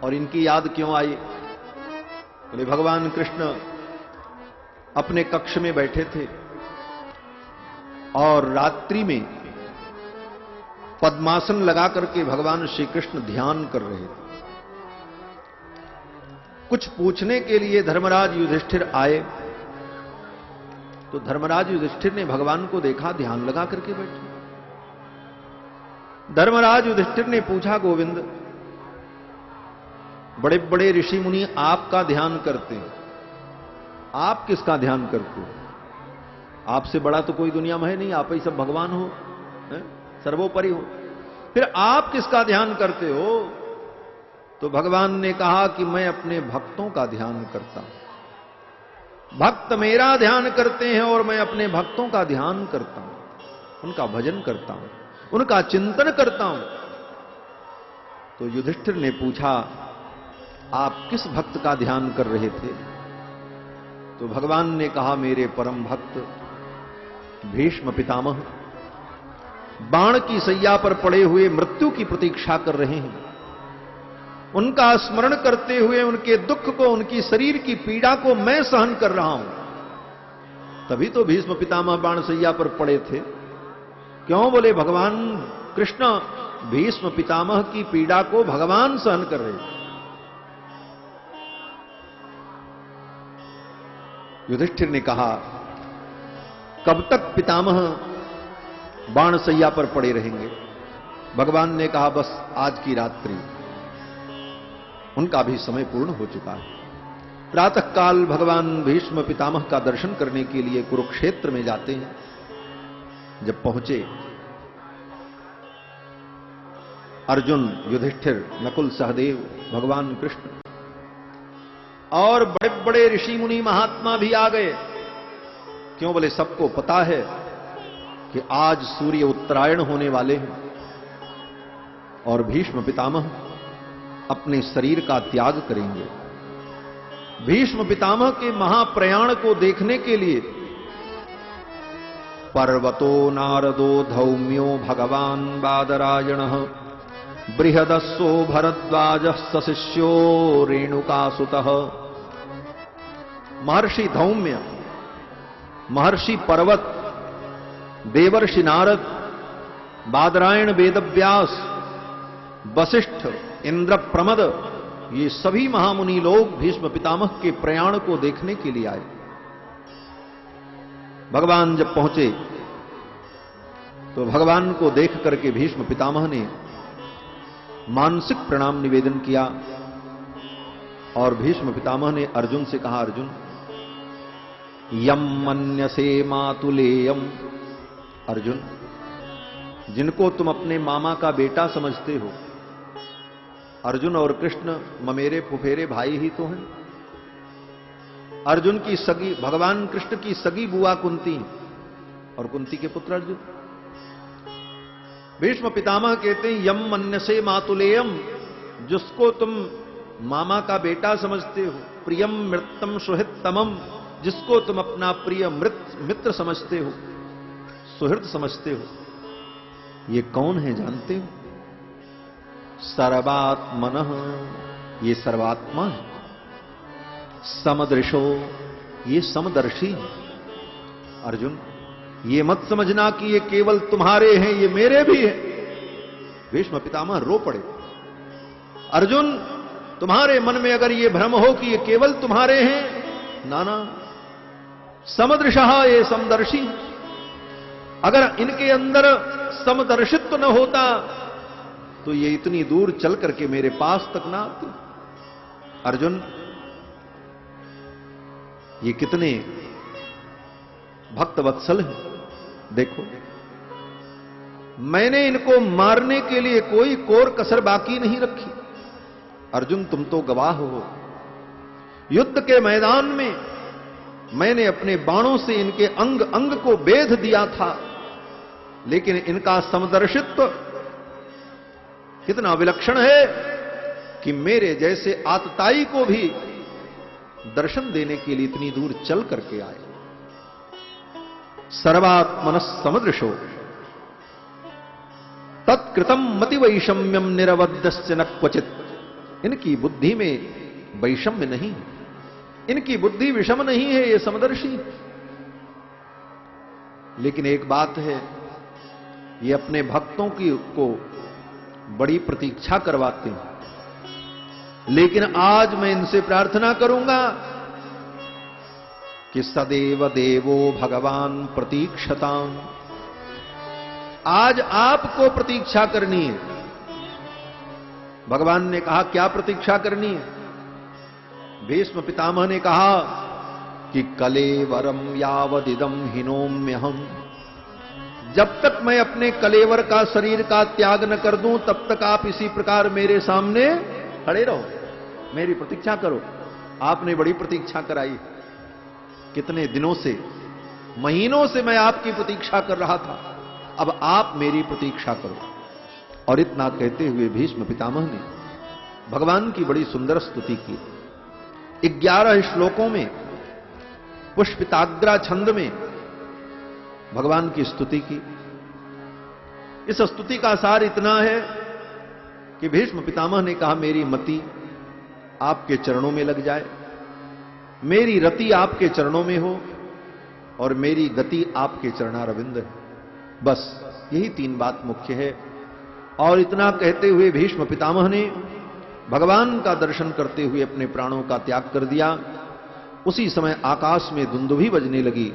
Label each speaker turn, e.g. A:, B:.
A: और इनकी याद क्यों आई? बोले भगवान कृष्ण अपने कक्ष में बैठे थे और रात्रि में पद्मासन लगा करके भगवान श्री कृष्ण ध्यान कर रहे थे। कुछ पूछने के लिए धर्मराज युधिष्ठिर आए तो धर्मराज युधिष्ठिर ने भगवान को देखा ध्यान लगा करके बैठे। धर्मराज युधिष्ठिर ने पूछा, गोविंद, बड़े बड़े ऋषि मुनि आपका ध्यान करते हैं, आप किसका ध्यान करते हो? आपसे बड़ा तो कोई दुनिया में है नहीं, आप ही सब भगवान हो, सर्वोपरि हो, फिर आप किसका ध्यान करते हो? तो भगवान ने कहा कि मैं अपने भक्तों का ध्यान करता हूं। भक्त मेरा ध्यान करते हैं और मैं अपने भक्तों का ध्यान करता हूं, उनका भजन करता हूं, उनका चिंतन करता हूं। तो युधिष्ठिर ने पूछा, आप किस भक्त का ध्यान कर रहे थे? तो भगवान ने कहा, मेरे परम भक्त भीष्म पितामह बाण की सैया पर पड़े हुए मृत्यु की प्रतीक्षा कर रहे हैं। उनका स्मरण करते हुए उनके दुख को, उनकी शरीर की पीड़ा को मैं सहन कर रहा हूं। तभी तो भीष्म पितामह बाण सैया पर पड़े थे। क्यों? बोले भगवान कृष्ण भीष्म पितामह की पीड़ा को भगवान सहन कर रहे थे। युधिष्ठिर ने कहा, कब तक पितामह बाण सैया पर पड़े रहेंगे? भगवान ने कहा, बस आज की रात्रि। उनका भी समय पूर्ण हो चुका है। प्रातः काल भगवान भीष्म पितामह का दर्शन करने के लिए कुरुक्षेत्र में जाते हैं। जब पहुंचे, अर्जुन, युधिष्ठिर, नकुल, सहदेव, भगवान कृष्ण और बड़े बड़े ऋषि मुनि महात्मा भी आ गए। क्यों? बोले सबको पता है कि आज सूर्य उत्तरायण होने वाले हैं और भीष्म पितामह अपने शरीर का त्याग करेंगे। भीष्म पितामह के महाप्रयाण को देखने के लिए पर्वतो नारदो धौम्यो भगवान बादरायणः बृहदस्सो भरद्वाजः सशिष्यो रेणुकासुतः। महर्षि धौम्य, महर्षि पर्वत, देवर्षि नारद, बादरायण वेदव्यास, वशिष्ठ, इंद्रप्रमद, ये सभी महामुनि लोग भीष्म पितामह के प्रयाण को देखने के लिए आए। भगवान जब पहुंचे तो भगवान को देख करके भीष्म पितामह ने मानसिक प्रणाम निवेदन किया और भीष्म पितामह ने अर्जुन से कहा, अर्जुन, यम मन्यसे मातुलेयम। अर्जुन, जिनको तुम अपने मामा का बेटा समझते हो, अर्जुन और कृष्ण ममेरे फुफेरे भाई ही तो हैं। अर्जुन की सगी, भगवान कृष्ण की सगी बुआ कुंती और कुंती के पुत्र अर्जुन। भीष्म पितामह कहते हैं, यम मन्यसे मातुलेयम, जिसको तुम मामा का बेटा समझते हो, प्रियम मृतम सुहृततमम, जिसको तुम अपना प्रिय मित्र समझते हो, सुहृद समझते हो, ये कौन है जानते हो? सर्वात्मनः, ये सर्वात्मा है। समदृशो, ये समदर्शी है। अर्जुन, ये मत समझना कि ये केवल तुम्हारे हैं, ये मेरे भी हैं। भीष्म पितामह रो पड़े। अर्जुन, तुम्हारे मन में अगर ये भ्रम हो कि ये केवल तुम्हारे हैं, नाना, समदृशः, ये समदर्शी। अगर इनके अंदर समदर्शित्व न होता तो ये इतनी दूर चल करके मेरे पास तक ना आते। अर्जुन, ये कितने भक्त वत्सल हैं। देखो, मैंने इनको मारने के लिए कोई कोर कसर बाकी नहीं रखी। अर्जुन, तुम तो गवाह हो, युद्ध के मैदान में मैंने अपने बाणों से इनके अंग अंग को बेध दिया था, लेकिन इनका समदर्शित्व कितना विलक्षण है कि मेरे जैसे आतताई को भी दर्शन देने के लिए इतनी दूर चल करके आए। सर्वात्मनः समदृशो तत्कृतम मतिवैषम्यम निरवध्यस्य न क्वचित। इनकी बुद्धि में वैषम्य नहीं, इनकी बुद्धि विषम नहीं है, ये समदर्शी। लेकिन एक बात है, ये अपने भक्तों की को बड़ी प्रतीक्षा करवाते हैं। लेकिन आज मैं इनसे प्रार्थना करूंगा कि सदैव देवो भगवान प्रतीक्षताम। आज आपको प्रतीक्षा करनी है। भगवान ने कहा क्या प्रतीक्षा करनी है? भीष्म पितामह ने कहा कि कलेवरम यावदिदम हिनोम्यहम, जब तक मैं अपने कलेवर का शरीर का त्याग न कर दूं तब तक आप इसी प्रकार मेरे सामने खड़े रहो, मेरी प्रतीक्षा करो। आपने बड़ी प्रतीक्षा कराई, कितने दिनों से, महीनों से मैं आपकी प्रतीक्षा कर रहा था, अब आप मेरी प्रतीक्षा करो। और इतना कहते हुए भीष्म पितामह ने भगवान की बड़ी सुंदर स्तुति की। 11 श्लोकों में पुष्पिताग्रा छंद में भगवान की स्तुति की। इस स्तुति का सार इतना है कि भीष्म पितामह ने कहा मेरी मति आपके चरणों में लग जाए, मेरी रति आपके चरणों में हो और मेरी गति आपके चरणारविंद है। बस यही 3 बात मुख्य है। और इतना कहते हुए भीष्म पितामह ने भगवान का दर्शन करते हुए अपने प्राणों का त्याग कर दिया। उसी समय आकाश में दुंदुभी बजने लगी,